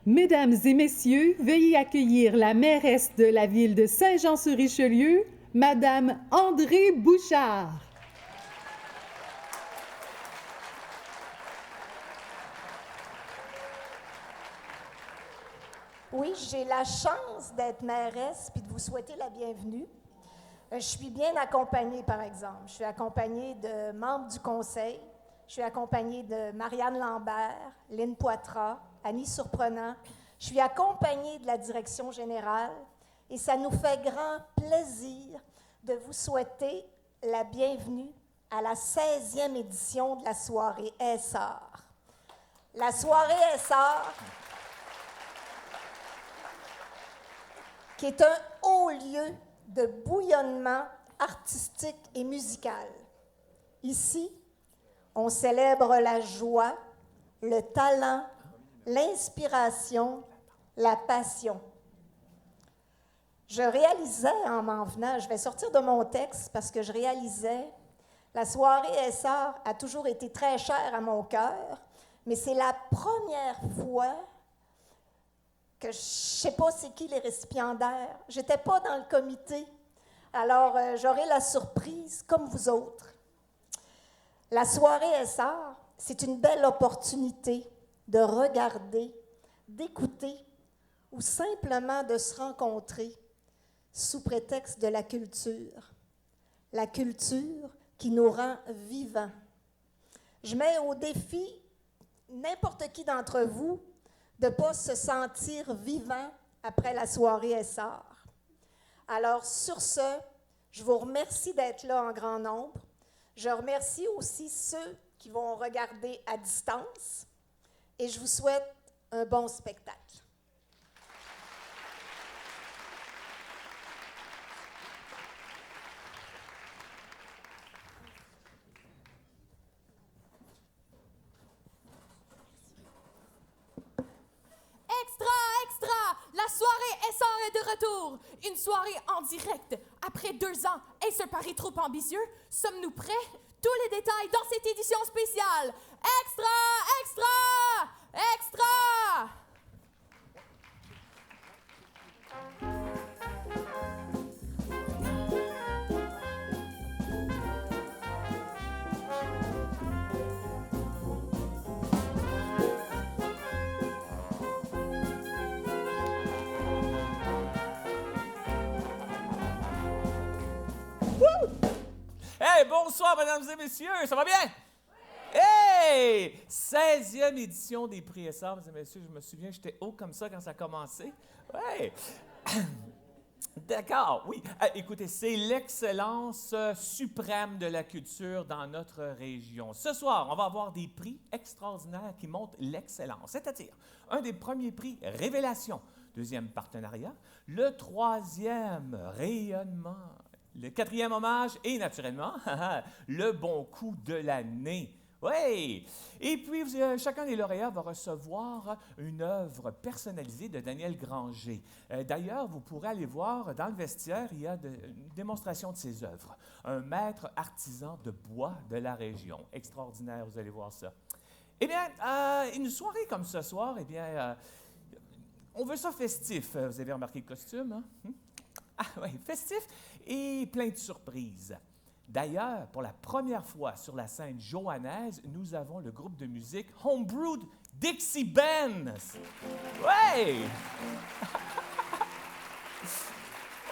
Mesdames et messieurs, veuillez accueillir la mairesse de la ville de Saint-Jean-sur-Richelieu, Madame Andrée Bouchard. Oui, j'ai la chance d'être mairesse puis de vous souhaiter la bienvenue. Je suis bien accompagnée, par exemple. Je suis accompagnée de membres du conseil. Je suis accompagnée de Marianne Lambert, Lynne Poitras, Annie Surprenant. Je suis accompagnée de la direction générale et ça nous fait grand plaisir de vous souhaiter la bienvenue à la 16e édition de la soirée Essor. La soirée Essor, qui est un haut lieu de bouillonnement artistique et musical. Ici, on célèbre la joie, le talent, l'inspiration, la passion. Je réalisais en m'en venant, je vais sortir de mon texte parce que je réalisais, la soirée Essor a toujours été très chère à mon cœur, mais c'est la première fois que je ne sais pas c'est qui les récipiendaires. Je n'étais pas dans le comité, alors j'aurai la surprise comme vous autres. La soirée Essor, c'est une belle opportunité de regarder, d'écouter ou simplement de se rencontrer sous prétexte de la culture qui nous rend vivants. Je mets au défi n'importe qui d'entre vous de ne pas se sentir vivant après la soirée Essor. Alors, sur ce, je vous remercie d'être là en grand nombre. Je remercie aussi ceux qui vont regarder à distance et je vous souhaite un bon spectacle. Extra, extra! La soirée Essor est de retour! Une soirée en direct. Après 2 ans, est-ce un pari trop ambitieux? Sommes-nous prêts? Tous les détails dans cette édition spéciale! Extra, extra! Extra! Hey, bonsoir, mesdames et messieurs, ça va bien? Oui. Hey! 16e édition des prix Essor, mesdames et messieurs, je me souviens, j'étais haut comme ça quand ça a commencé. Oui. D'accord, oui. Écoutez, c'est l'excellence suprême de la culture dans notre région. Ce soir, on va avoir des prix extraordinaires qui montrent l'excellence, c'est-à-dire un des premiers prix Révélation, 2e partenariat, le 3e rayonnement, le 4e hommage et, naturellement, le bon coup de l'année. Oui! Et puis, chacun des lauréats va recevoir une œuvre personnalisée de Daniel Granger. D'ailleurs, vous pourrez aller voir dans le vestiaire, il y a une démonstration de ses œuvres. Un maître artisan de bois de la région. Extraordinaire, vous allez voir ça. Eh bien, une soirée comme ce soir, eh bien, on veut ça festif. Vous avez remarqué le costume, hein? Ah oui, festif et plein de surprises. D'ailleurs, pour la première fois sur la scène johannaise, nous avons le groupe de musique Homebrewed Dixie Bands. Ouais!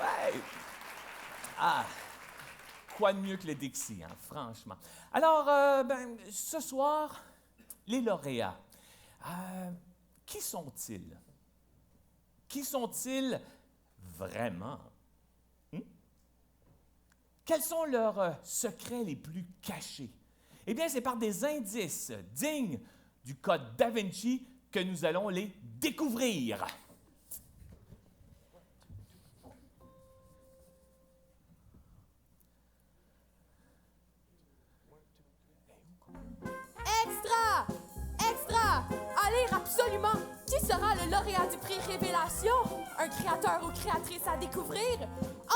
Ouais! Ah! Quoi de mieux que le Dixie, hein, franchement. Alors, ce soir, les lauréats. Qui sont-ils? Qui sont-ils vraiment? Quels sont leurs secrets les plus cachés? Eh bien, c'est par des indices dignes du code Da Vinci que nous allons les découvrir. Extra! Extra! À lire absolument! Qui sera le lauréat du prix Révélation? Un créateur ou créatrice à découvrir?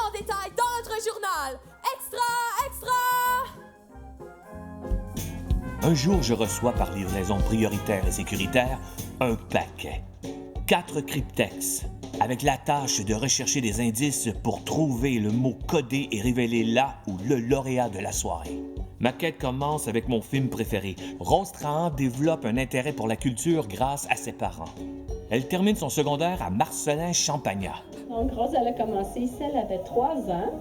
En détail dans notre journal! Extra! Extra! Un jour, je reçois par livraison prioritaire et sécuritaire un paquet. 4 cryptex, avec la tâche de rechercher des indices pour trouver le mot codé et révéler la ou le lauréat de la soirée. Ma quête commence avec mon film préféré. Rose Trahan développe un intérêt pour la culture grâce à ses parents. Elle termine son secondaire à Marcelin-Champagnat. Donc, Rose, elle a commencé ici, elle avait 3 ans.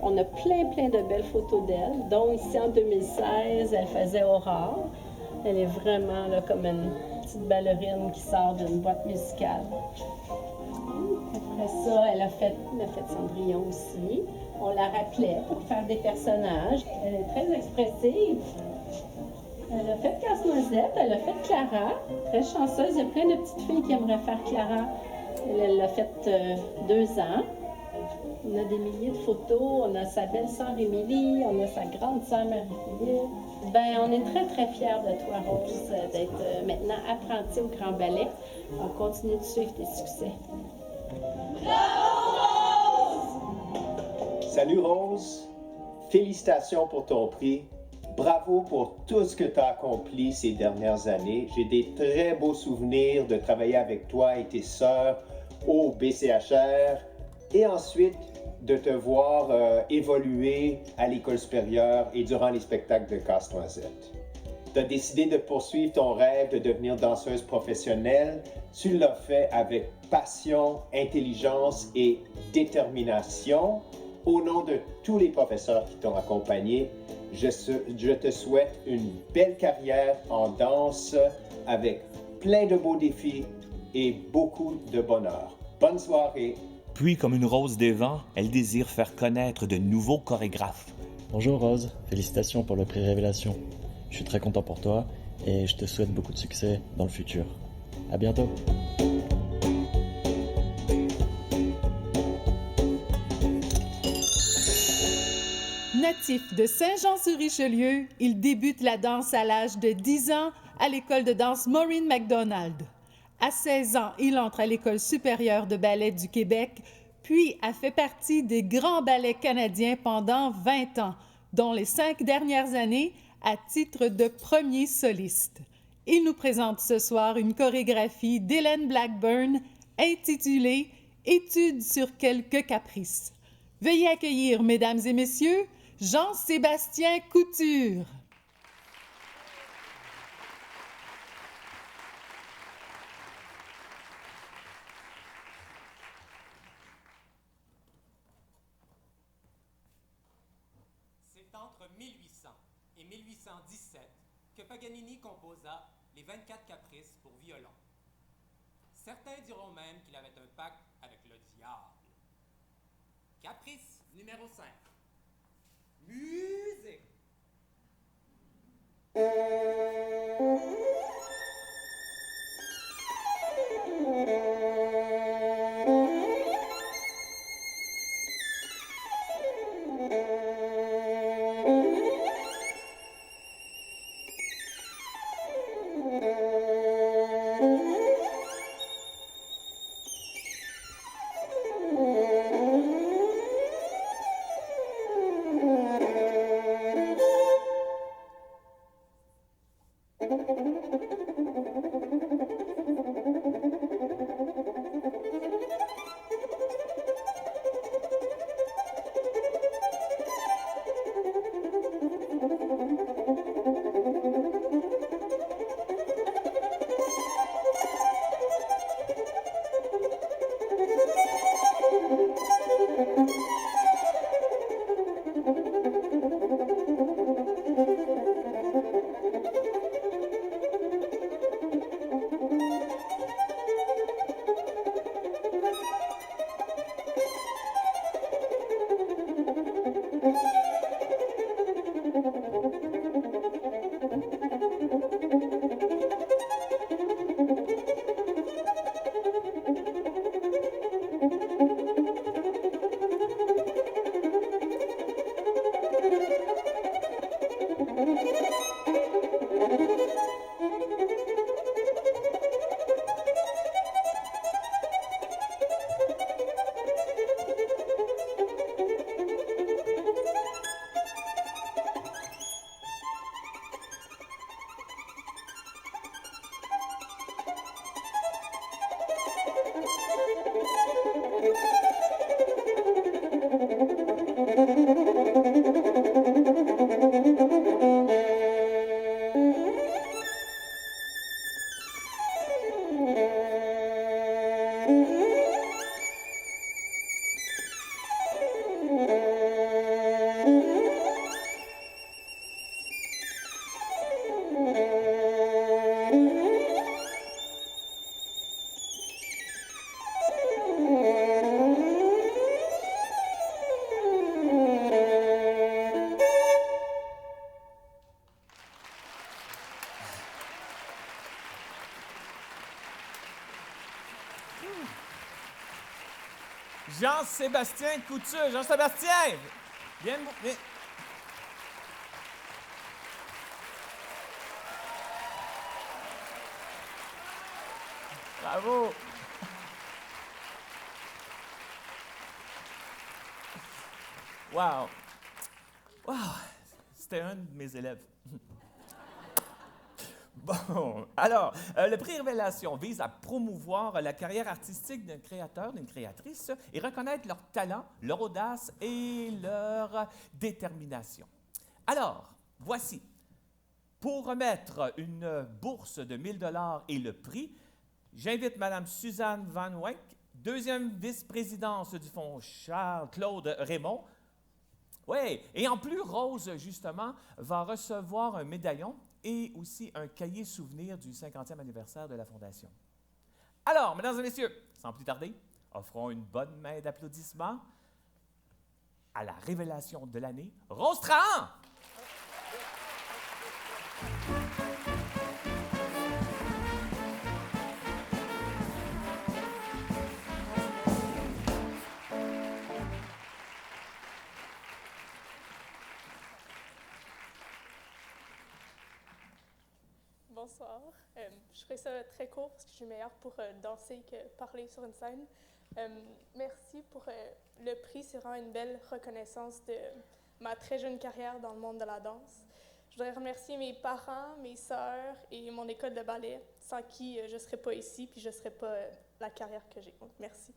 On a plein de belles photos d'elle. Donc, ici, en 2016, elle faisait Aurore. Elle est vraiment là, comme une petite ballerine qui sort d'une boîte musicale. Après ça, elle a fait Cendrillon aussi. On la rappelait pour faire des personnages. Elle est très expressive. Elle a fait Casse-Noisette, elle a fait Clara. Très chanceuse, il y a plein de petites filles qui aimeraient faire Clara. Elle l'a fait 2 ans. On a des milliers de photos. On a sa belle-sœur Émilie, on a sa grande-sœur Marie-Philippe. On est très fiers de toi, Rose, d'être maintenant apprentie au Grand Ballet. On continue de suivre tes succès. Salut Rose, félicitations pour ton prix. Bravo pour tout ce que tu as accompli ces dernières années. J'ai des très beaux souvenirs de travailler avec toi et tes sœurs au BCHR et ensuite de te voir évoluer à l'école supérieure et durant les spectacles de Casse-Noisette. Tu as décidé de poursuivre ton rêve de devenir danseuse professionnelle. Tu l'as fait avec passion, intelligence et détermination. Au nom de tous les professeurs qui t'ont accompagné, je te souhaite une belle carrière en danse avec plein de beaux défis et beaucoup de bonheur. Bonne soirée! Puis, comme une rose des vents, elle désire faire connaître de nouveaux chorégraphes. Bonjour Rose, félicitations pour le prix Révélation. Je suis très content pour toi et je te souhaite beaucoup de succès dans le futur. À bientôt! Natif de Saint-Jean-sur-Richelieu, il débute la danse à l'âge de 10 ans à l'école de danse Maureen MacDonald. À 16 ans, il entre à l'École supérieure de ballet du Québec, puis a fait partie des grands ballets canadiens pendant 20 ans, dont les 5 dernières années à titre de premier soliste. Il nous présente ce soir une chorégraphie d'Hélène Blackburn intitulée « Étude sur quelques caprices ». Veuillez accueillir, mesdames et messieurs, Jean-Sébastien Couture. C'est entre 1800 et 1817 que Paganini composa les 24 caprices pour violon. Certains diront même qu'il avait un pacte avec le diable. Caprice numéro 5. Musique. Jean-Sébastien Couture. Jean-Sébastien! Viens. Bravo! Wow! Wow! C'était un de mes élèves. Bon, alors, le prix Révélation vise à promouvoir la carrière artistique d'un créateur, d'une créatrice et reconnaître leur talent, leur audace et leur détermination. Alors, voici, pour remettre une bourse de 1 000 $ et le prix, j'invite Mme Suzanne Van Wyck, deuxième vice-présidence du Fonds Charles-Claude Raymond. Oui, et en plus, Rose, justement, va recevoir un médaillon et aussi un cahier souvenir du 50e anniversaire de la Fondation. Alors, mesdames et messieurs, sans plus tarder, offrons une bonne main d'applaudissements à la révélation de l'année, Rose Trahan! Bonsoir. Je ferai ça très court parce que je suis meilleure pour danser que parler sur une scène. Merci pour le prix. C'est vraiment une belle reconnaissance de ma très jeune carrière dans le monde de la danse. Je voudrais remercier mes parents, mes sœurs et mon école de ballet, sans qui je ne serais pas ici puis je ne serais pas la carrière que j'ai. Donc, merci.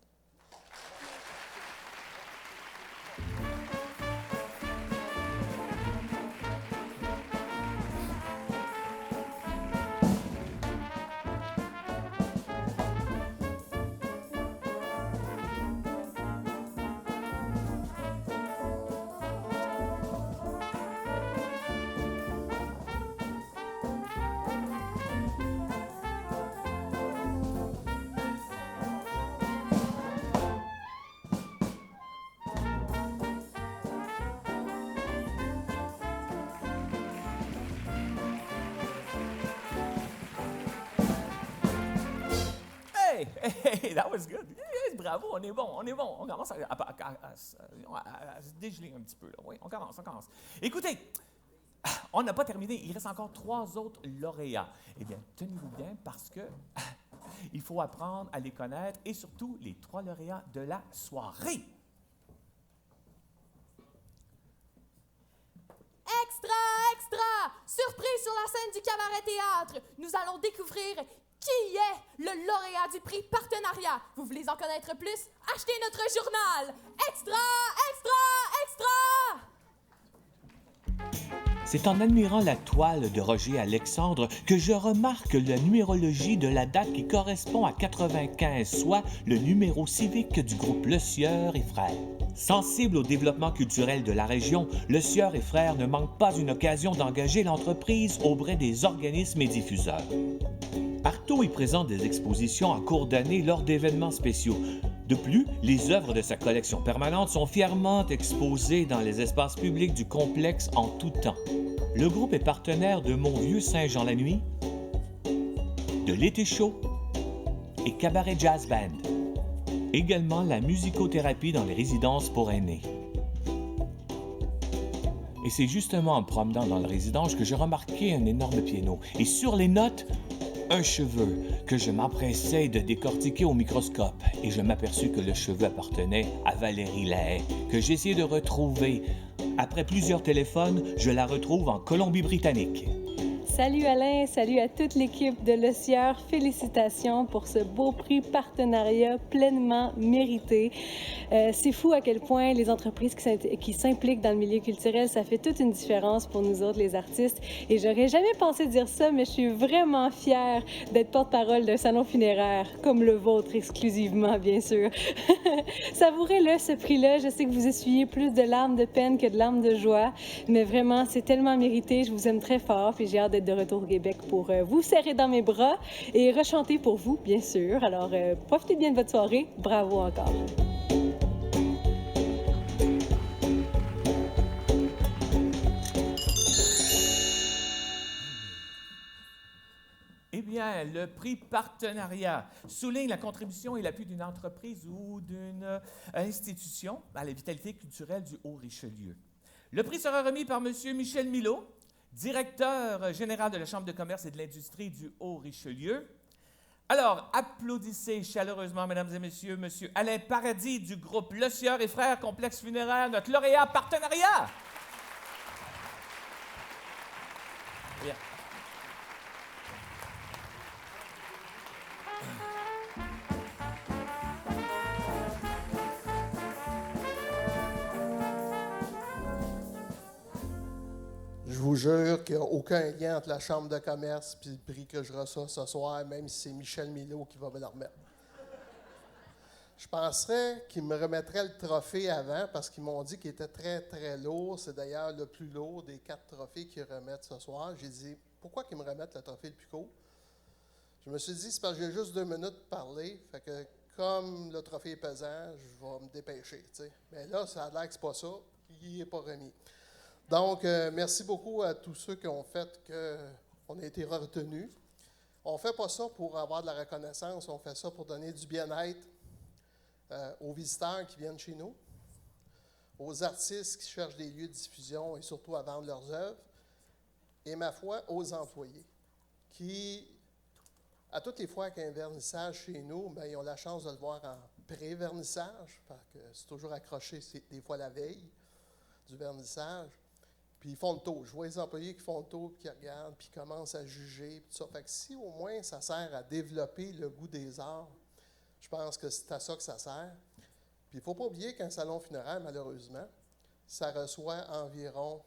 Hey, that was good. Yes, bravo, on est bon. On commence à se dégeler un petit peu. Là. Oui, on commence. Écoutez, on n'a pas terminé. Il reste encore 3 autres lauréats. Eh bien, tenez-vous bien parce que il faut apprendre à les connaître et surtout les 3 lauréats de la soirée. Extra! Surprise sur la scène du cabaret théâtre! Nous allons découvrir qui est le lauréat du prix Partenariat. Vous voulez en connaître plus? Achetez notre journal! Extra! C'est en admirant la toile de Roger Alexandre que je remarque la numérologie de la date qui correspond à 95, soit le numéro civique du groupe Le Sieur et Frères. Sensible au développement culturel de la région, Le Sieur et Frères ne manque pas une occasion d'engager l'entreprise auprès des organismes et diffuseurs. Partout, il présente des expositions en cours d'année lors d'événements spéciaux. De plus, les œuvres de sa collection permanente sont fièrement exposées dans les espaces publics du complexe en tout temps. Le groupe est partenaire de Mon Vieux Saint-Jean-la-Nuit, de l'Été Chaud et Cabaret Jazz Band. Également la musicothérapie dans les résidences pour aînés. Et c'est justement en promenant dans la résidence que j'ai remarqué un énorme piano. Et sur les notes, un cheveu que je m'empressais de décortiquer au microscope et je m'aperçus que le cheveu appartenait à Valérie Lahaye, que j'ai essayé de retrouver. Après plusieurs téléphones, je la retrouve en Colombie-Britannique. Salut Alain, salut à toute l'équipe de Le Sieur. Félicitations pour ce beau prix Partenariat pleinement mérité. C'est fou à quel point les entreprises qui s'impliquent dans le milieu culturel, ça fait toute une différence pour nous autres, les artistes. Et j'aurais jamais pensé dire ça, mais je suis vraiment fière d'être porte-parole d'un salon funéraire, comme le vôtre exclusivement, bien sûr. Savourez-le, ce prix-là. Je sais que vous essuyez plus de larmes de peine que de larmes de joie, mais vraiment, c'est tellement mérité. Je vous aime très fort, puis j'ai hâte d'être de retour au Québec pour vous serrer dans mes bras et rechanter pour vous, bien sûr. Alors, profitez bien de votre soirée. Bravo encore. Eh bien, le prix partenariat souligne la contribution et l'appui d'une entreprise ou d'une institution à la vitalité culturelle du Haut-Richelieu. Le prix sera remis par M. Michel Milot, directeur général de la Chambre de commerce et de l'industrie du Haut-Richelieu. Alors, applaudissez chaleureusement, mesdames et messieurs, M. Alain Paradis du groupe Le Sieur et Frères Complexe Funéraire, notre lauréat partenariat. Bien. Je vous jure qu'il n'y a aucun lien entre la Chambre de commerce et le prix que je reçois ce soir, même si c'est Michel Milot qui va me le remettre. Je penserais qu'ils me remettraient le trophée avant parce qu'ils m'ont dit qu'il était très, très lourd. C'est d'ailleurs le plus lourd des 4 trophées qu'ils remettent ce soir. J'ai dit, pourquoi qu'ils me remettent le trophée le plus court? Je me suis dit, c'est parce que j'ai juste 2 minutes pour parler. Fait que comme le trophée est pesant, je vais me dépêcher. T'sais. Mais là, ça a l'air que c'est pas ça. Il n'est pas remis. Donc, merci beaucoup à tous ceux qui ont fait qu'on a été retenus. On ne fait pas ça pour avoir de la reconnaissance, on fait ça pour donner du bien-être aux visiteurs qui viennent chez nous, aux artistes qui cherchent des lieux de diffusion et surtout à vendre leurs œuvres, et ma foi, aux employés qui, à toutes les fois qu'il y a un vernissage chez nous, bien, ils ont la chance de le voir en pré-vernissage, parce que c'est toujours accroché des fois la veille du vernissage. Puis ils font le tour. Je vois les employés qui font le tour, puis qui regardent, puis qui commencent à juger, puis tout ça. Fait que si au moins ça sert à développer le goût des arts, je pense que c'est à ça que ça sert. Puis il ne faut pas oublier qu'un salon funéraire, malheureusement, ça reçoit environ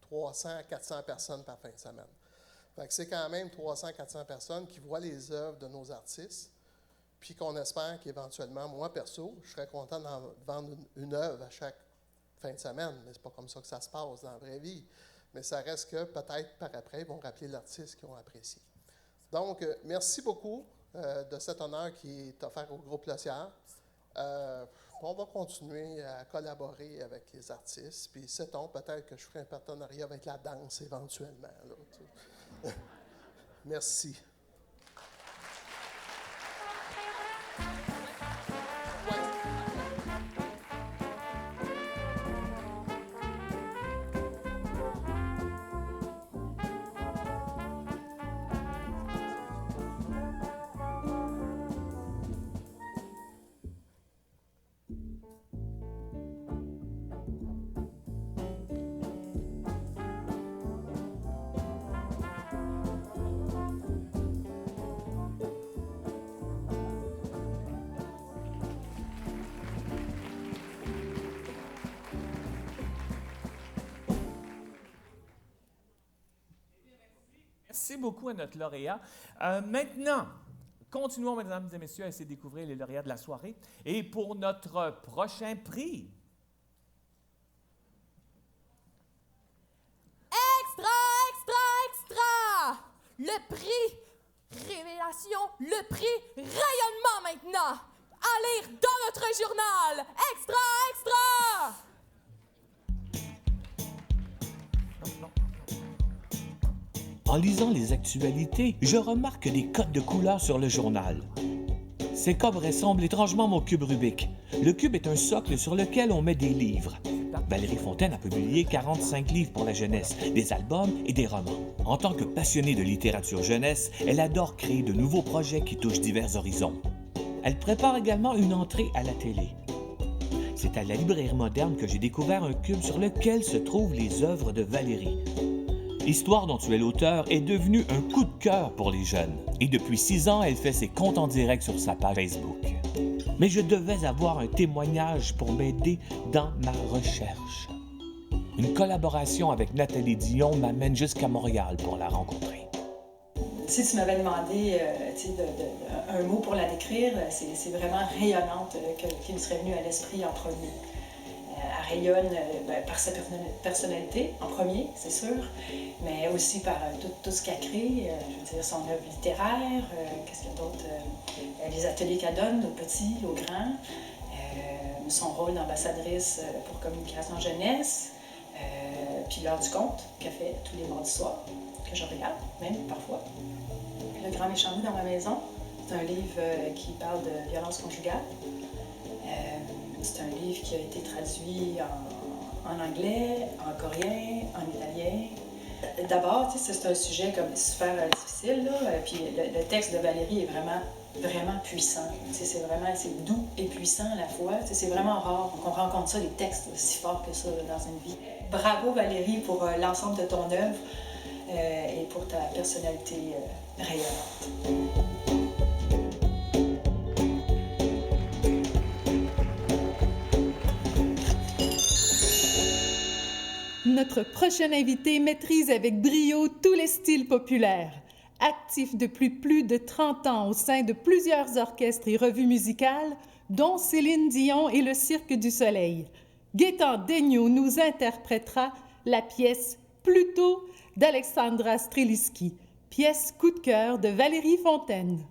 300 à 400 personnes par fin de semaine. Fait que c'est quand même 300 à 400 personnes qui voient les œuvres de nos artistes, puis qu'on espère qu'éventuellement, moi perso, je serais content d'en vendre une œuvre à chaque fin de semaine, mais c'est pas comme ça que ça se passe dans la vraie vie. Mais ça reste que peut-être par après, ils vont rappeler l'artiste qu'ils ont apprécié. Donc, merci beaucoup de cet honneur qui est offert au groupe Le Sieur. On va continuer à collaborer avec les artistes, puis sait-on, peut-être que je ferai un partenariat avec la danse éventuellement. Là, merci. Merci beaucoup à notre lauréat. Maintenant, continuons, mesdames et messieurs, à essayer de découvrir les lauréats de la soirée. Et pour notre prochain prix, Extra, extra, extra! Le prix Révélation, le prix Rayonnement maintenant! À lire dans notre journal! Extra, extra! En lisant les actualités, je remarque des codes de couleurs sur le journal. Ces codes ressemblent étrangement à mon cube Rubik. Le cube est un socle sur lequel on met des livres. Valérie Fontaine a publié 45 livres pour la jeunesse, des albums et des romans. En tant que passionnée de littérature jeunesse, elle adore créer de nouveaux projets qui touchent divers horizons. Elle prépare également une entrée à la télé. C'est à la librairie moderne que j'ai découvert un cube sur lequel se trouvent les œuvres de Valérie. L'histoire dont tu es l'auteur est devenue un coup de cœur pour les jeunes. Et depuis 6 ans, elle fait ses comptes en direct sur sa page Facebook. Mais je devais avoir un témoignage pour m'aider dans ma recherche. Une collaboration avec Nathalie Dion m'amène jusqu'à Montréal pour la rencontrer. Si tu m'avais demandé un mot pour la décrire, c'est vraiment rayonnante qui me serait venue à l'esprit en premier. Elle rayonne par sa personnalité, en premier, c'est sûr, mais aussi par tout ce qu'elle crée, je veux dire, son œuvre littéraire, qu'est-ce qu'il y a d'autre, les ateliers qu'elle donne aux petits, aux grands, son rôle d'ambassadrice pour communication jeunesse, puis l'heure du conte qu'elle fait tous les mardis soirs. que je regarde, même parfois. Le Grand Méchant Loup dans ma maison, c'est un livre qui parle de violence conjugale. C'est un livre qui a été traduit en anglais, en coréen, en italien. D'abord, c'est un sujet comme super difficile, là, puis le texte de Valérie est vraiment puissant. C'est doux et puissant à la fois. C'est vraiment rare qu'on rencontre ça, des textes si forts que ça dans une vie. Bravo Valérie pour l'ensemble de ton œuvre et pour ta personnalité rayonnante. Notre prochain invité maîtrise avec brio tous les styles populaires. Actif depuis plus de 30 ans au sein de plusieurs orchestres et revues musicales, dont Céline Dion et le Cirque du Soleil, Gaétan Daigneault nous interprétera la pièce « Pluto » d'Alexandra Streliski, pièce coup de cœur de Valérie Fontaine.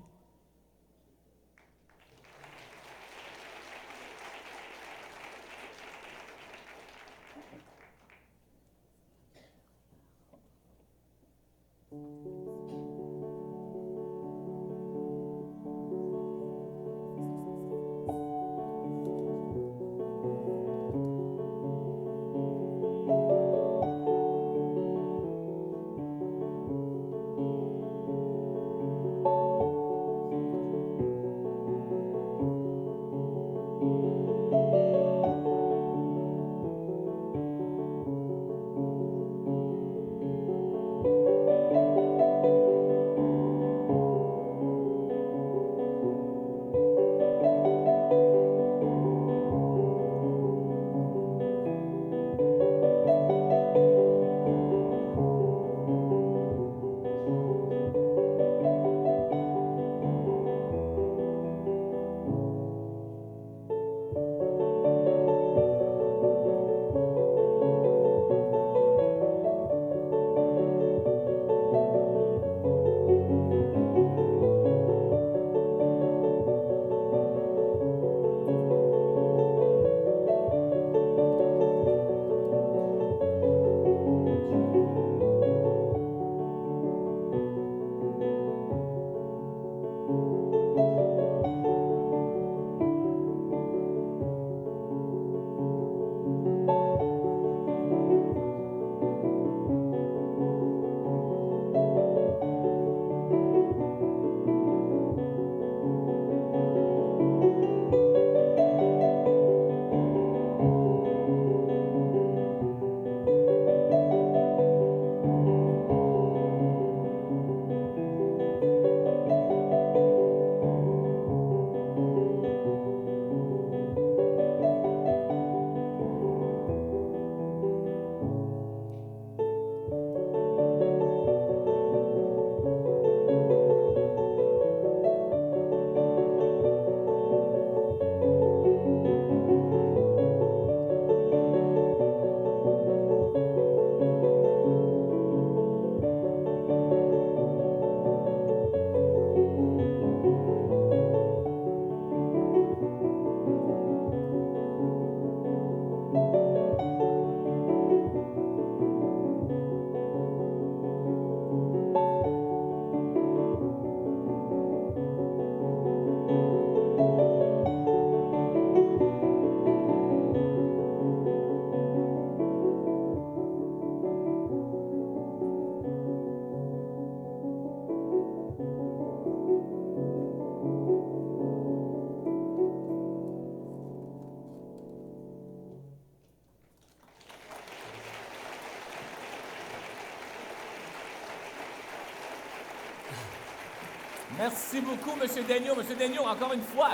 Merci beaucoup, M. Daigneault. M. Daigneault, encore une fois.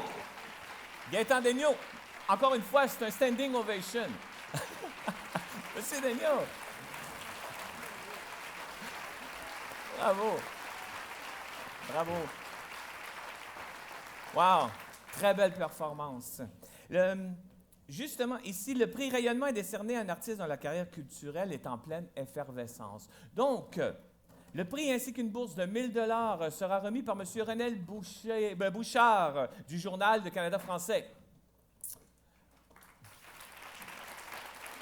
Gaétan Daigneault, encore une fois, c'est un standing ovation. M. Daigneault. Bravo. Bravo. Wow. Très belle performance. Justement, ici, le prix Rayonnement est décerné à un artiste dont la carrière culturelle est en pleine effervescence. Donc, le prix ainsi qu'une bourse de 1 000 $ sera remis par M. Renel Bouchard du Journal de Canada français.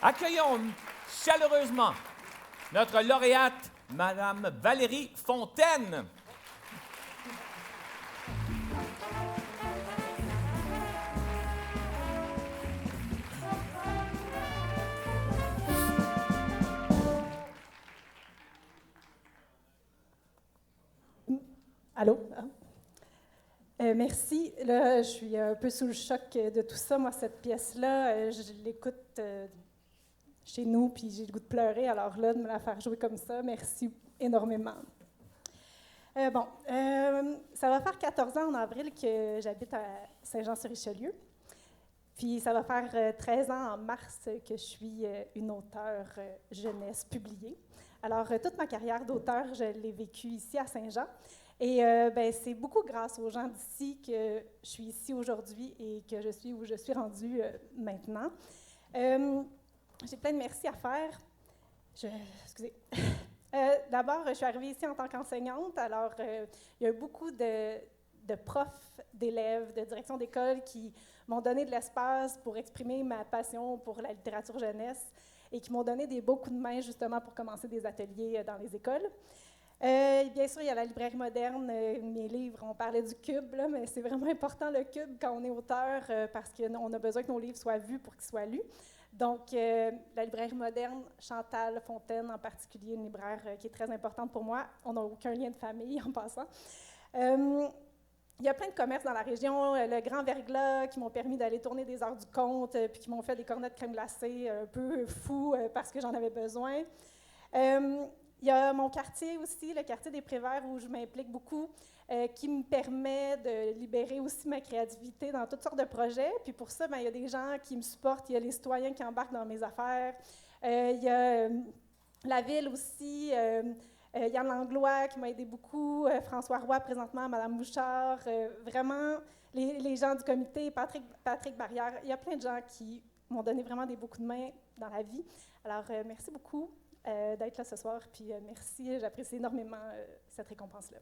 Accueillons chaleureusement notre lauréate Madame Valérie Fontaine. Allô? Merci. Là, je suis un peu sous le choc de tout ça. Moi, cette pièce-là, je l'écoute chez nous, puis j'ai le goût de pleurer. Alors là, de me la faire jouer comme ça, merci énormément. Ça va faire 14 ans en avril que j'habite à Saint-Jean-sur-Richelieu. Puis ça va faire 13 ans en mars que je suis une auteure jeunesse publiée. Alors, toute ma carrière d'auteur, je l'ai vécue ici à Saint-Jean. Et c'est beaucoup grâce aux gens d'ici que je suis ici aujourd'hui et que je suis où je suis rendue maintenant. J'ai plein de merci à faire. Excusez. D'abord, je suis arrivée ici en tant qu'enseignante. Alors, il y a beaucoup de profs, d'élèves, de direction d'école qui m'ont donné de l'espace pour exprimer ma passion pour la littérature jeunesse et qui m'ont donné des beaux coups de main justement pour commencer des ateliers dans les écoles. Bien sûr, il y a la librairie moderne, mes livres, on parlait du cube, là, mais c'est vraiment important le cube quand on est auteur parce qu'on a besoin que nos livres soient vus pour qu'ils soient lus. Donc, la librairie moderne, Chantal Fontaine en particulier, une libraire qui est très importante pour moi. On n'a aucun lien de famille en passant. Il y a plein de commerces dans la région, le Grand Verglas, qui m'ont permis d'aller tourner des heures du compte, puis qui m'ont fait des cornets de crème glacée un peu fous parce que j'en avais besoin. Il y a mon quartier aussi, le quartier des Préverts, où je m'implique beaucoup, qui me permet de libérer aussi ma créativité dans toutes sortes de projets. Puis pour ça, il y a des gens qui me supportent, il y a les citoyens qui embarquent dans mes affaires. Il y a la ville aussi, Yann Langlois qui m'a aidé beaucoup, François Roy présentement, Mme Bouchard, vraiment les gens du comité, Patrick Barrière. Il y a plein de gens qui m'ont donné vraiment des beaux coups de main dans la vie. Alors, merci beaucoup d'être là ce soir, puis merci, j'apprécie énormément cette récompense-là.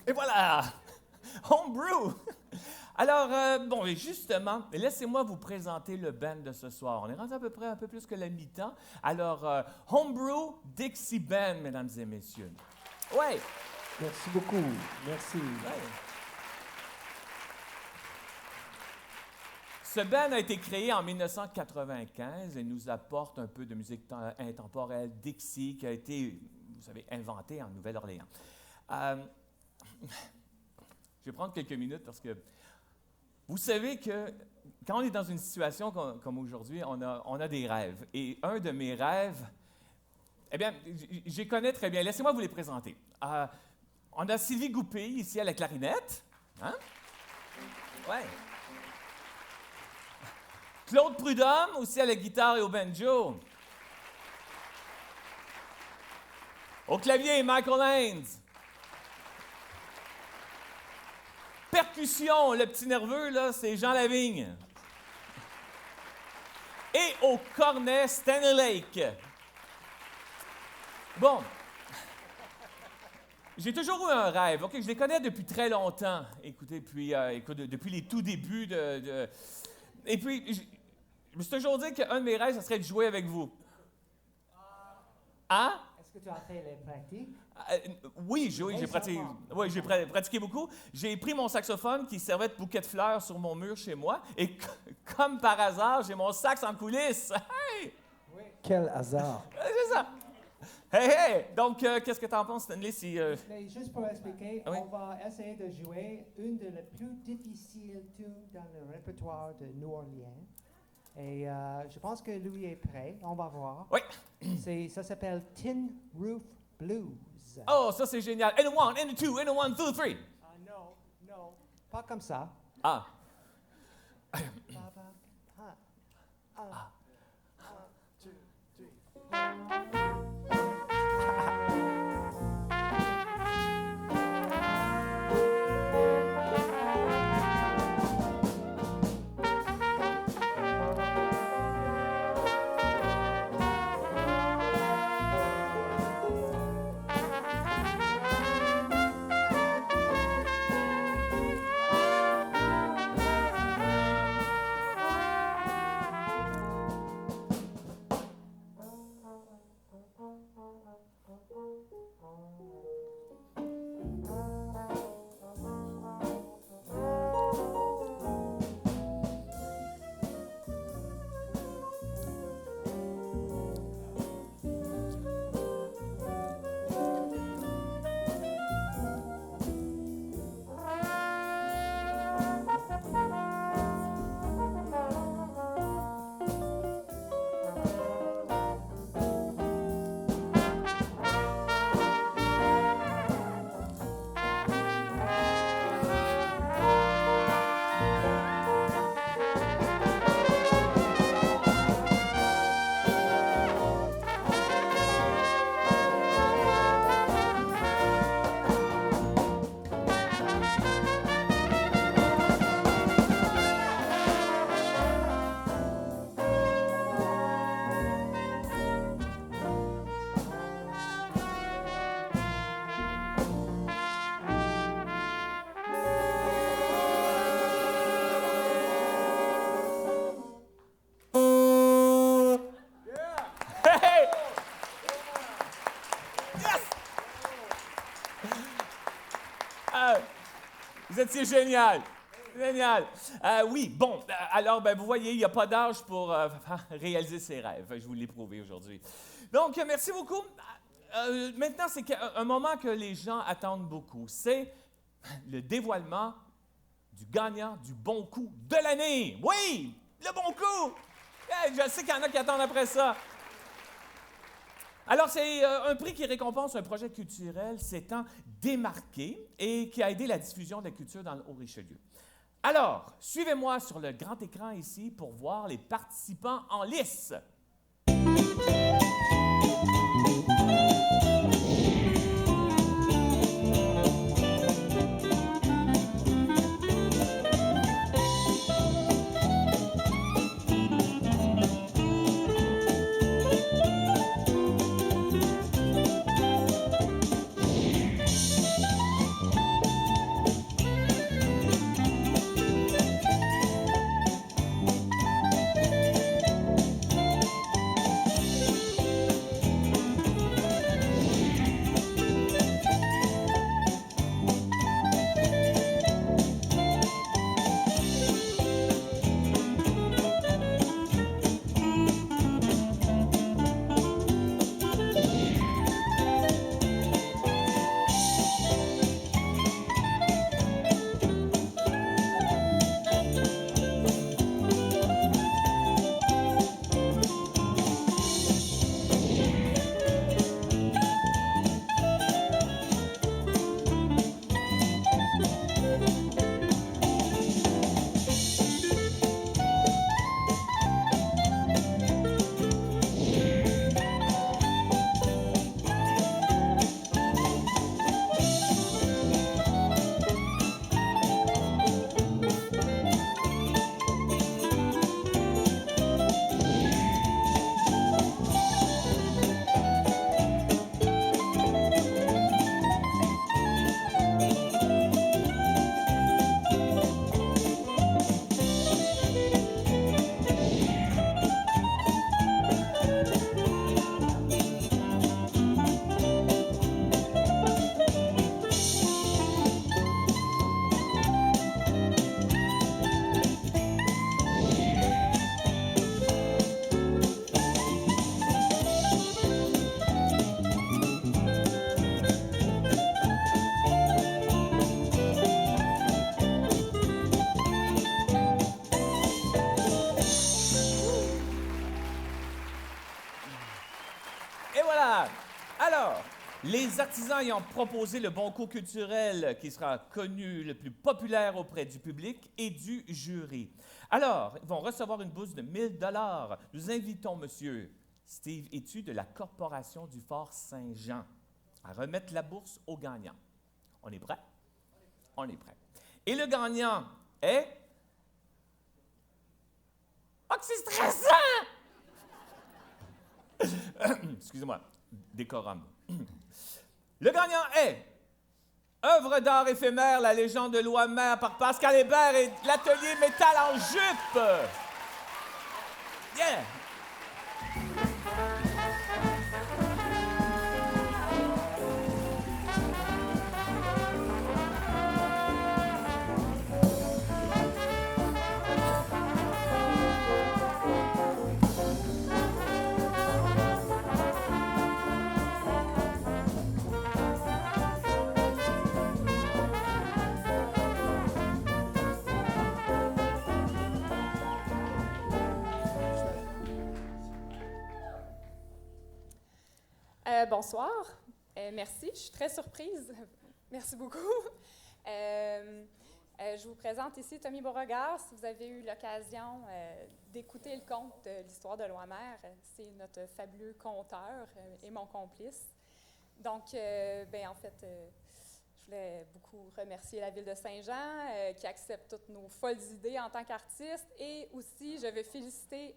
Et voilà! Homebrew! Alors, et justement, laissez-moi vous présenter le band de ce soir. On est rendu à peu près un peu plus que la mi-temps. Alors, Homebrew Dixie Band, mesdames et messieurs. Ouais! Merci beaucoup. Merci. Ouais. Ce band a été créé en 1995 et nous apporte un peu de musique intemporelle Dixie qui a été, vous savez, inventée en Nouvelle-Orléans. Je vais prendre quelques minutes parce que vous savez que quand on est dans une situation comme aujourd'hui, on a des rêves. Et un de mes rêves, eh bien, je les connais très bien. Laissez-moi vous les présenter. On a Sylvie Goupil ici à la clarinette. Hein? Ouais. Claude Prudhomme aussi à la guitare et au banjo. Au clavier, Michael Haynes. Percussion, le petit nerveux, là, c'est Jean Lavigne. Et au cornet, Stanley Lake. Bon. J'ai toujours eu un rêve. OK, je les connais depuis très longtemps. Écoutez, depuis les tout débuts Et puis, je me suis toujours dit qu'un de mes rêves, ce serait de jouer avec vous. Hein? Est-ce que tu as fait les pratiques? Oui, j'ai pratiqué. Oui, j'ai pratiqué beaucoup. J'ai pris mon saxophone qui servait de bouquet de fleurs sur mon mur chez moi et comme par hasard, j'ai mon sax en coulisses. Hey! Oui. Quel hasard! C'est ça. Hey! Donc, qu'est-ce que tu en penses, Stanley? Mais juste pour expliquer, oui? On va essayer de jouer une des plus difficiles tunes dans le répertoire de New Orleans. Et je pense que Louis est prêt. On va voir. Oui. Ça s'appelle Tin Roof blues. Oh, ça c'est génial. And a one, and a two, and a 1, 2, 3. Non, non, pas comme ça. Ah. Vous étiez génial. Génial. Oui, bon, alors, ben, vous voyez, il n'y a pas d'âge pour réaliser ses rêves. Je vous l'ai prouvé aujourd'hui. Donc, merci beaucoup. Maintenant, c'est un moment que les gens attendent beaucoup. C'est le dévoilement du gagnant du bon coup de l'année. Oui, le bon coup. Je sais qu'il y en a qui attendent après ça. Alors, c'est un prix qui récompense un projet culturel s'étant démarqué et qui a aidé la diffusion de la culture dans le Haut-Richelieu. Alors, suivez-moi sur le grand écran ici pour voir les participants en lice. Les artisans ayant proposé le bon coup culturel qui sera connu le plus populaire auprès du public et du jury. Alors, ils vont recevoir une bourse de 1 000 $. Nous invitons Monsieur Steve Etu de la Corporation du Fort Saint-Jean à remettre la bourse aux gagnants. On est prêt? On est prêt. Et le gagnant est... Oh, que c'est stressant! Excusez-moi, décorum. Le gagnant est Œuvre d'art éphémère, la légende de Loimer par Pascal Hébert et l'atelier métal en jupe. Yeah! Bonsoir. Merci. Je suis très surprise. Merci beaucoup. Je vous présente ici Tommy Beauregard. Si vous avez eu l'occasion d'écouter le conte de l'histoire de Loimer, c'est notre fabuleux conteur et mon complice. Donc, en fait, je voulais beaucoup remercier la Ville de Saint-Jean qui accepte toutes nos folles idées en tant qu'artistes. Et aussi, je veux féliciter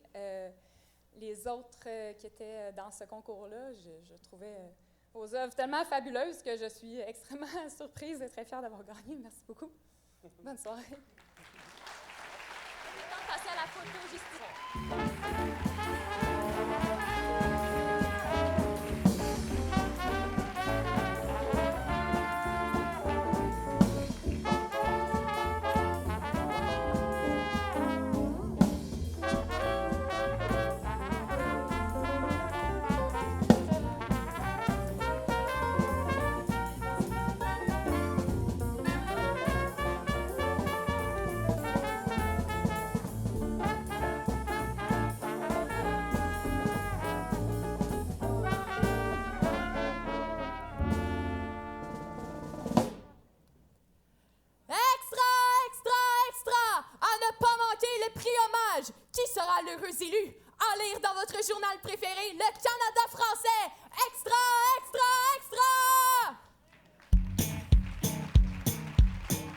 les autres qui étaient dans ce concours-là. Je trouvais vos œuvres tellement fabuleuses que je suis extrêmement surprise et très fière d'avoir gagné. Merci beaucoup. Bonne soirée. Il est temps de passer à la photo juste l'heureux élu à lire dans votre journal préféré, le Canada français. Extra, extra, extra!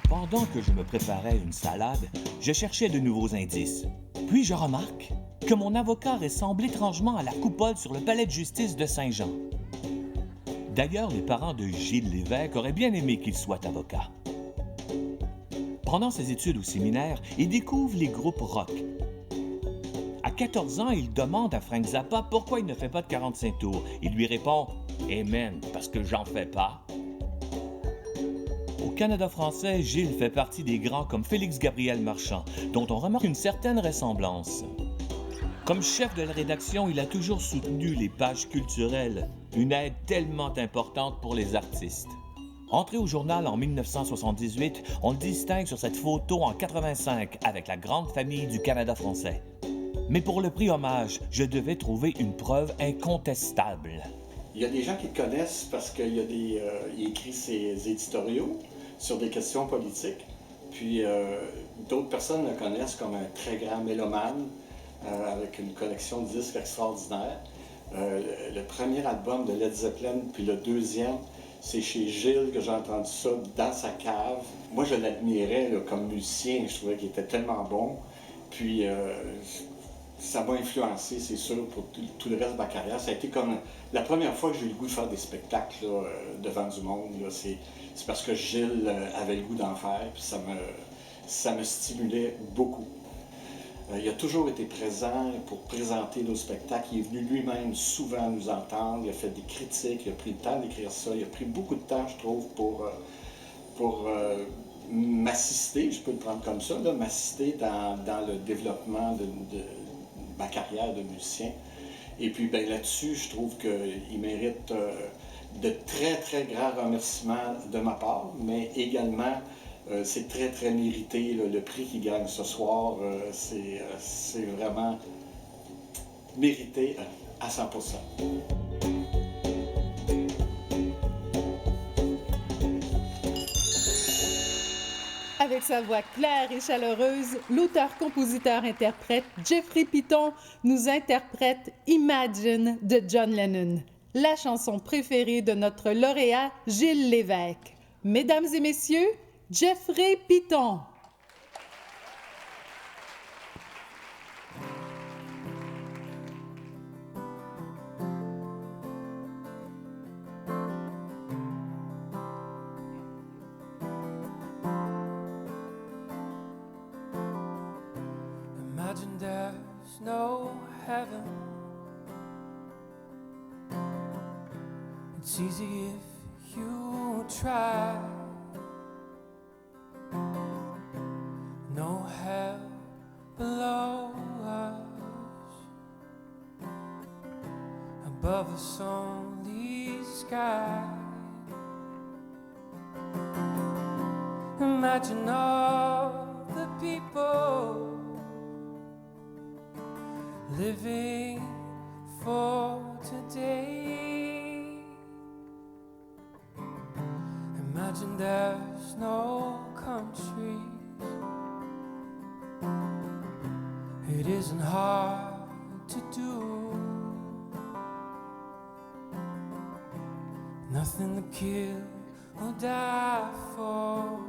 Pendant que je me préparais une salade, je cherchais de nouveaux indices. Puis je remarque que mon avocat ressemble étrangement à la coupole sur le palais de justice de Saint-Jean. D'ailleurs, les parents de Gilles Lévesque auraient bien aimé qu'il soit avocat. Pendant ses études au séminaire, il découvre les groupes rock. À 14 ans, il demande à Frank Zappa pourquoi il ne fait pas de 45 tours. Il lui répond « Amen, parce que j'en fais pas ». Au Canada français, Gilles fait partie des grands comme Félix-Gabriel Marchand, dont on remarque une certaine ressemblance. Comme chef de la rédaction, il a toujours soutenu les pages culturelles, une aide tellement importante pour les artistes. Entré au journal en 1978, on le distingue sur cette photo en 85 avec la grande famille du Canada français. Mais pour le prix hommage, je devais trouver une preuve incontestable. Il y a des gens qui le connaissent parce qu'il il écrit ses éditoriaux sur des questions politiques. Puis d'autres personnes le connaissent comme un très grand mélomane avec une collection de disques extraordinaire. Le premier album de Led Zeppelin, puis le deuxième, c'est chez Gilles que j'ai entendu ça dans sa cave. Moi, je l'admirais comme musicien, je trouvais qu'il était tellement bon. Puis ça m'a influencé, c'est sûr, pour tout le reste de ma carrière. Ça a été comme la première fois que j'ai eu le goût de faire des spectacles là, devant du monde. C'est parce que Gilles avait le goût d'en faire, puis ça me stimulait beaucoup. Il a toujours été présent pour présenter nos spectacles. Il est venu lui-même souvent nous entendre. Il a fait des critiques, il a pris le temps d'écrire ça. Il a pris beaucoup de temps, je trouve, pour m'assister, je peux le prendre comme ça, m'assister dans le développement de ma carrière de musicien. Et puis là-dessus, je trouve qu'il mérite de très, très grands remerciements de ma part, mais également, c'est très, très mérité. Le prix qu'il gagne ce soir, c'est vraiment mérité à 100%. Avec sa voix claire et chaleureuse, l'auteur-compositeur-interprète Jeffrey Piton nous interprète Imagine de John Lennon, la chanson préférée de notre lauréat Gilles Lévesque. Mesdames et messieurs, Jeffrey Piton. Imagine there's no heaven. It's easy if you try. No hell below us. Above us only sky. Imagine all the people living for today. Imagine there's no countries. It isn't hard to do. Nothing to kill or die for,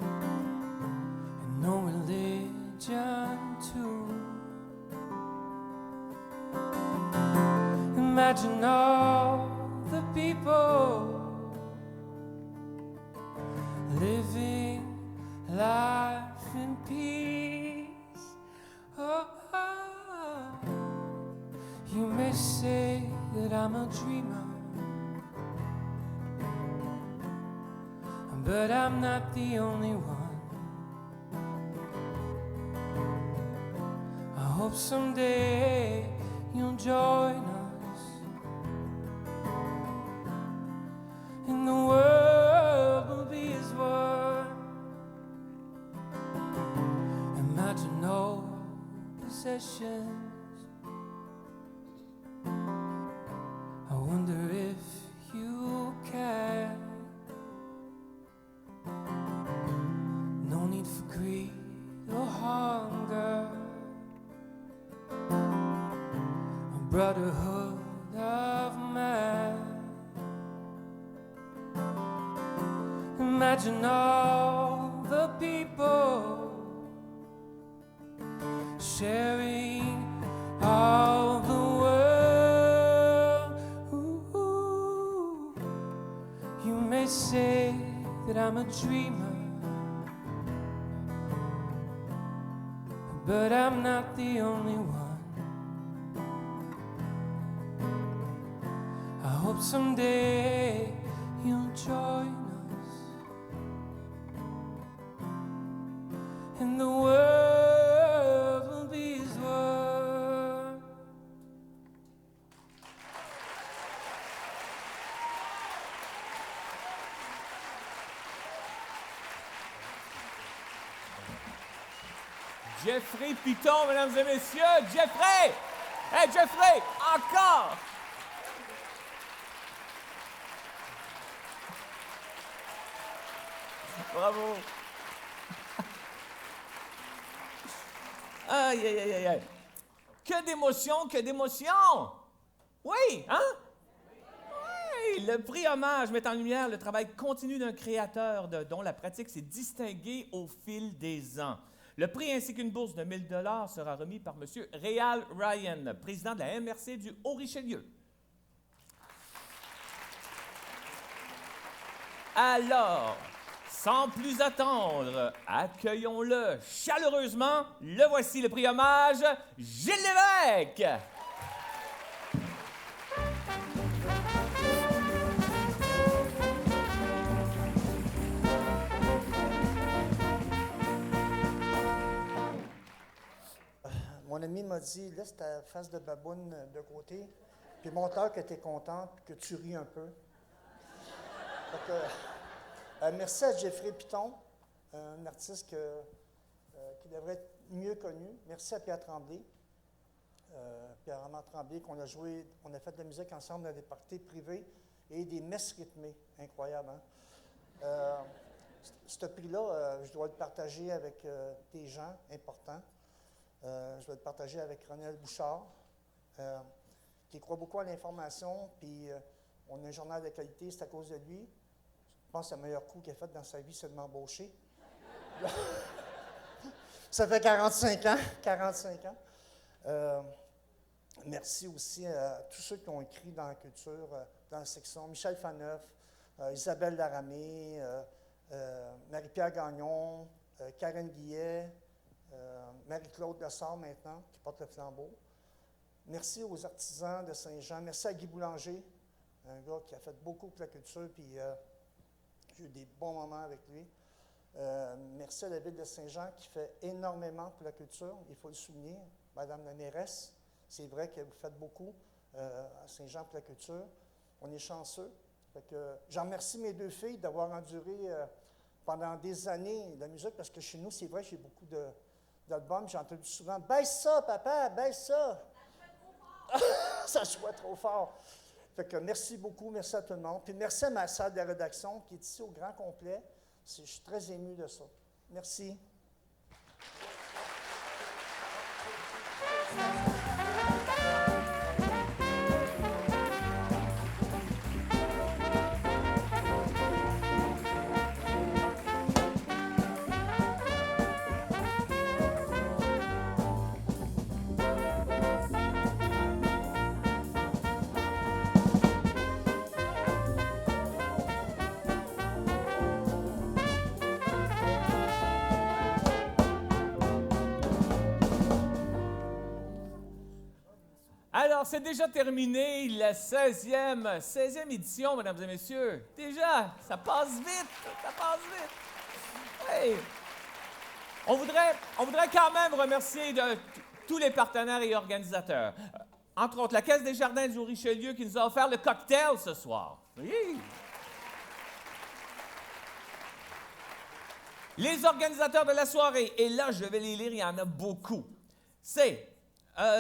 and no religion too. Imagine all the people living life in peace. Oh, oh. You may say that I'm a dreamer, but I'm not the only one. I hope someday you'll join us, and the world will be as one. Imagine no possessions. I wonder if you can. No need for greed or hunger. A brotherhood of man. Imagine all the people sharing all the world. Ooh, you may say that I'm a dreamer, but I'm not the only one. I hope someday you'll join us, and the world will be as one. Jeffrey Piton, mesdames et messieurs. Jeffrey! Hey, Jeffrey! Encore! Bravo! Aïe, aïe, aïe, aïe. Que d'émotion, que d'émotion! Oui, hein? Oui, le prix Hommage met en lumière le travail continu d'un créateur dont la pratique s'est distinguée au fil des ans. Le prix ainsi qu'une bourse de 1 000 $ sera remis par M. Réal Ryan, président de la MRC du Haut-Richelieu. Alors, sans plus attendre, accueillons-le chaleureusement. Le voici, le prix Hommage, Gilles Lévesque. Mon ami m'a dit, laisse ta face de baboune de côté, puis montre que tu es content, puis que tu ris un peu. Donc, merci à Jeffrey Piton, un artiste qui devrait être mieux connu. Merci à Pierre Tremblay, Pierre-Armand Tremblay, qu'on a joué, on a fait de la musique ensemble dans des parties privées et des messes rythmées. Incroyable, hein? Ce prix-là, je dois le partager avec des gens importants. Je dois le partager avec Ronald Bouchard, qui croit beaucoup à l'information, puis on a un journal de qualité, c'est à cause de lui. Je pense que le meilleur coup qu'il a fait dans sa vie, c'est de m'embaucher. Ça fait 45 ans. Merci aussi à tous ceux qui ont écrit dans la culture, dans la section. Michel Faneuf, Isabelle Laramé, Marie-Pierre Gagnon, Karen Guillet, Marie-Claude Lessard maintenant, qui porte le flambeau. Merci aux artisans de Saint-Jean. Merci à Guy Boulanger, un gars qui a fait beaucoup pour la culture, puis j'ai eu des bons moments avec lui. Merci à la ville de Saint-Jean qui fait énormément pour la culture, il faut le souligner. Madame la mairesse, c'est vrai que vous faites beaucoup à Saint-Jean pour la culture. On est chanceux. J'en remercie mes 2 filles d'avoir enduré pendant des années la musique, parce que chez nous, c'est vrai, j'ai beaucoup d'albums. J'ai entendu souvent « Baisse ça, papa, baisse ça! » Ça jouait trop fort. Fait que merci beaucoup, merci à tout le monde. Puis merci à ma salle de rédaction qui est ici au grand complet. Je suis très ému de ça. Merci. Alors, c'est déjà terminé, la 16e édition, mesdames et messieurs. Déjà, ça passe vite, Hey! On voudrait quand même remercier tous les partenaires et organisateurs. Entre autres, la Caisse des Jardins du Haut-Richelieu qui nous a offert le cocktail ce soir. Oui! Les organisateurs de la soirée, et là, je vais les lire, il y en a beaucoup. C'est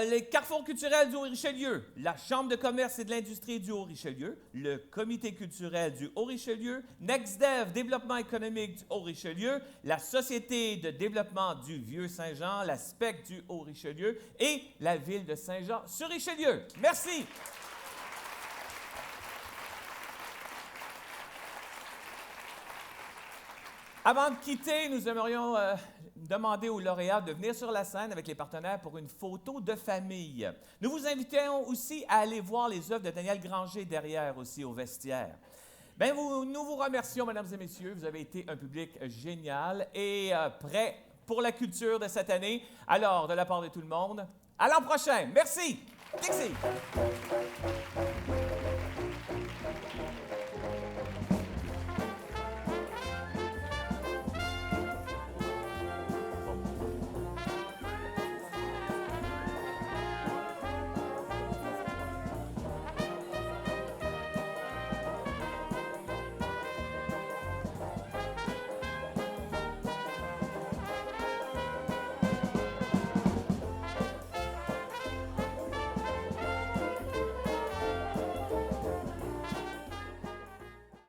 les Carrefours culturels du Haut-Richelieu, la Chambre de commerce et de l'industrie du Haut-Richelieu, le Comité culturel du Haut-Richelieu, NextDev, développement économique du Haut-Richelieu, la Société de développement du Vieux-Saint-Jean, la SPEC du Haut-Richelieu et la Ville de Saint-Jean-sur-Richelieu. Merci! Avant de quitter, nous aimerions demander aux lauréats de venir sur la scène avec les partenaires pour une photo de famille. Nous vous invitons aussi à aller voir les œuvres de Daniel Granger derrière aussi au vestiaire. Bien, nous vous remercions, mesdames et messieurs. Vous avez été un public génial et prêt pour la culture de cette année. Alors, de la part de tout le monde, à l'an prochain. Merci! Dixie!